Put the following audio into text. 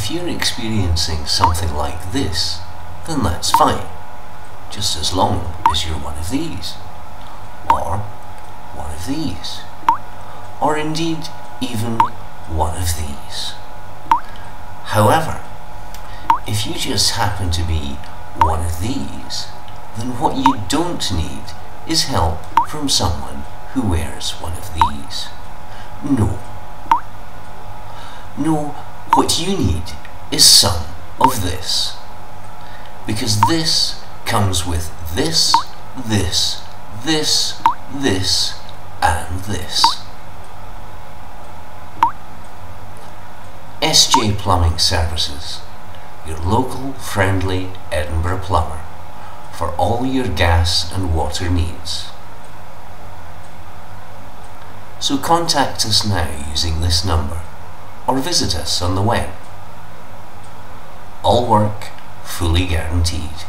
if you're experiencing something like this, then that's fine, just as long as you're one of these, or one of these, or indeed even one of these. However, if you just happen to be one of these, then what you don't need is help from someone who wears one of these. No. No, what you need is some of this. Because this comes with this, this, this, this, and this. SJ Plumbing Services, your local friendly Edinburgh plumber, for all your gas and water needs. So contact us now using this number, or visit us on the web. All work fully guaranteed.